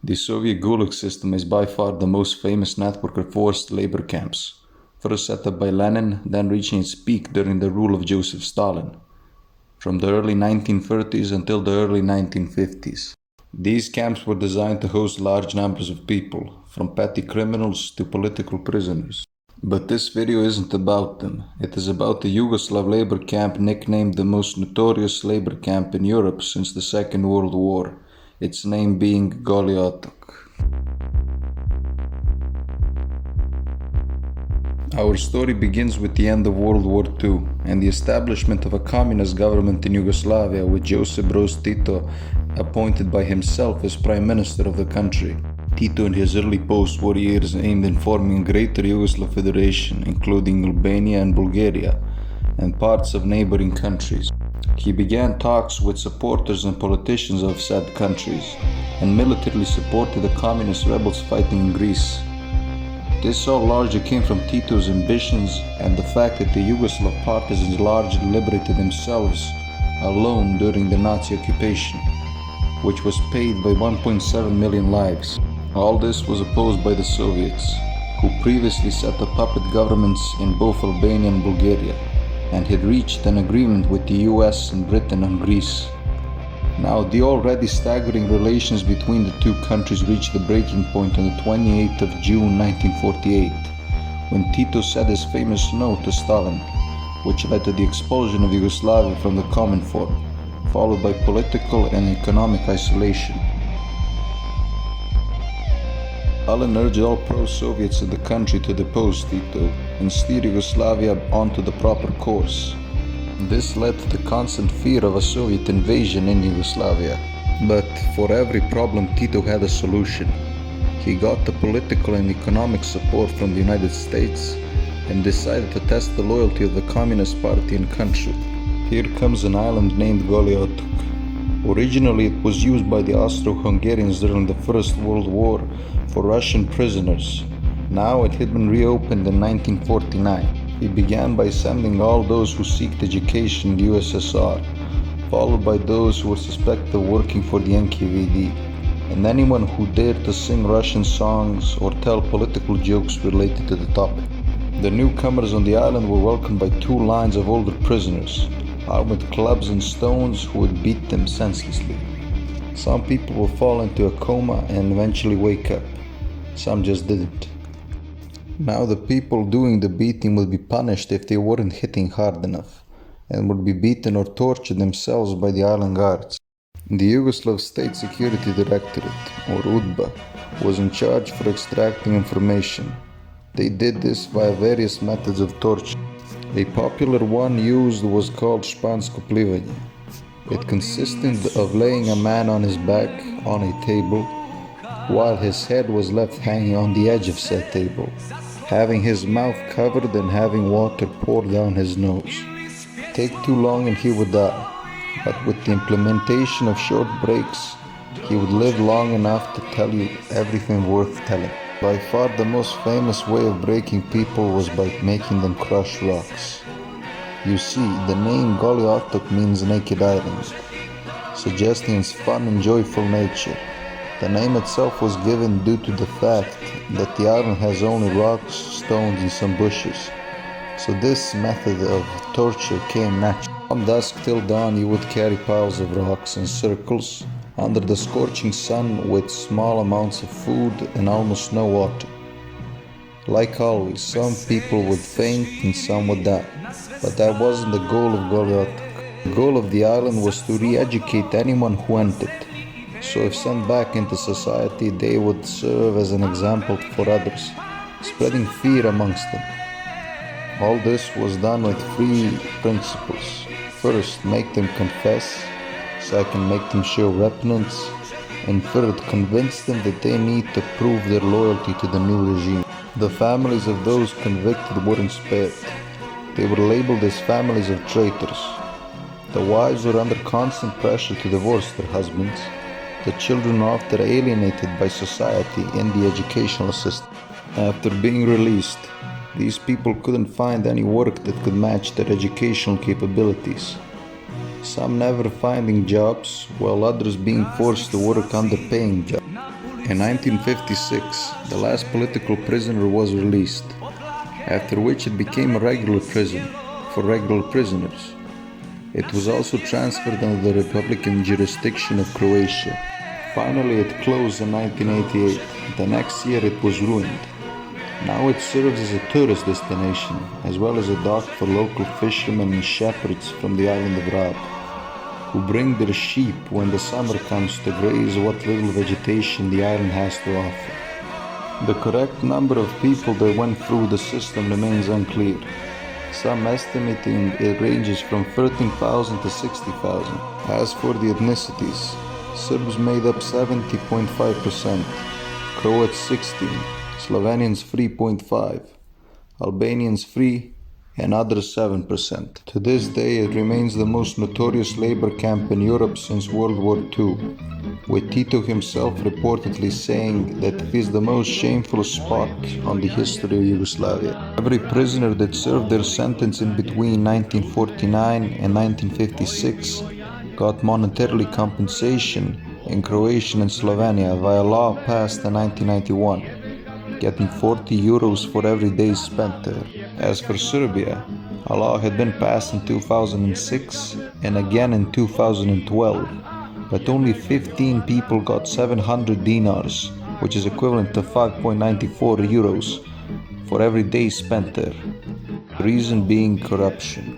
The Soviet Gulag system is by far the most famous network of forced labor camps, first set up by Lenin, then reaching its peak during the rule of Joseph Stalin, from the early 1930s until the early 1950s. These camps were designed to host large numbers of people, from petty criminals to political prisoners. But this video isn't about them. It is about the Yugoslav labor camp nicknamed the most notorious labor camp in Europe since the Second World War, its name being Goli Otok. Our story begins with the end of World War II and the establishment of a communist government in Yugoslavia with Josip Broz Tito appointed by himself as Prime Minister of the country. Tito in his early post-war years aimed in forming a greater Yugoslav federation, including Albania and Bulgaria, and parts of neighboring countries. He began talks with supporters and politicians of said countries, and militarily supported the communist rebels fighting in Greece. This all largely came from Tito's ambitions and the fact that the Yugoslav partisans largely liberated themselves alone during the Nazi occupation, which was paid by 1.7 million lives. All this was opposed by the Soviets, who previously set up puppet governments in both Albania and Bulgaria, and had reached an agreement with the US and Britain on Greece. Now, the already staggering relations between the two countries reached the breaking point on the 28th of June 1948, when Tito said his famous no to Stalin, which led to the expulsion of Yugoslavia from the Cominform, followed by political and economic isolation. Stalin urged all pro-Soviets in the country to depose Tito and steer Yugoslavia onto the proper course. This led to the constant fear of a Soviet invasion in Yugoslavia. But for every problem, Tito had a solution. He got the political and economic support from the United States and decided to test the loyalty of the Communist Party and country. Here comes an island named Goli Otok. Originally, it was used by the Austro-Hungarians during the First World War for Russian prisoners. Now it had been reopened in 1949. It began by sending all those who seeked education in the USSR, followed by those who were suspected of working for the NKVD, and anyone who dared to sing Russian songs or tell political jokes related to the topic. The newcomers on the island were welcomed by two lines of older prisoners, armed with clubs and stones, who would beat them senselessly. Some people would fall into a coma and eventually wake up. Some just didn't. Now the people doing the beating would be punished if they weren't hitting hard enough, and would be beaten or tortured themselves by the island guards. The Yugoslav State Security Directorate, or UDBA, was in charge for extracting information. They did this via various methods of torture. A popular one used was called špansko plivanje. It consisted of laying a man on his back on a table, while his head was left hanging on the edge of said table, having his mouth covered and having water poured down his nose. Take too long and he would die, but with the implementation of short breaks, he would live long enough to tell you everything worth telling. By far the most famous way of breaking people was by making them crush rocks. You see, the name Goli Otok means naked island, suggesting its fun and joyful nature. The name itself was given due to the fact that the island has only rocks, stones and some bushes, so this method of torture came natural. From dusk till dawn you would carry piles of rocks in circles under the scorching sun with small amounts of food and almost no water. Like always, some people would faint and some would die, but that wasn't the goal of Goli Otok. The goal of the island was to re-educate anyone who entered, so if sent back into society, they would serve as an example for others, spreading fear amongst them. All this was done with three principles. First, make them confess. Second, make them show repentance. And third, convince them that they need to prove their loyalty to the new regime. The families of those convicted weren't spared. They were labeled as families of traitors. The wives were under constant pressure to divorce their husbands. The children were often alienated by society and the educational system. After being released, these people couldn't find any work that could match their educational capabilities. Some never finding jobs, while others being forced to work underpaying jobs. In 1956, the last political prisoner was released, after which it became a regular prison for regular prisoners. It was also transferred under the Republican jurisdiction of Croatia. Finally, it closed in 1988. The next year it was ruined. Now it serves as a tourist destination, as well as a dock for local fishermen and shepherds from the island of Rab, who bring their sheep when the summer comes to graze what little vegetation the island has to offer. The correct number of people that went through the system remains unclear. Some estimating it ranges from 13,000 to 60,000. As for the ethnicities, Serbs made up 70.5%, Croats 16%, Slovenians 3.5%, Albanians 3%, and others 7%. To this day, it remains the most notorious labor camp in Europe since World War II, with Tito himself reportedly saying that it is the most shameful spot on the history of Yugoslavia. Every prisoner that served their sentence in between 1949 and 1956 got monetarily compensation in Croatia and Slovenia via law passed in 1991, getting 40 euros for every day spent there. As for Serbia, a law had been passed in 2006 and again in 2012, but only 15 people got 700 dinars, which is equivalent to 5.94 euros for every day spent there. The reason being corruption.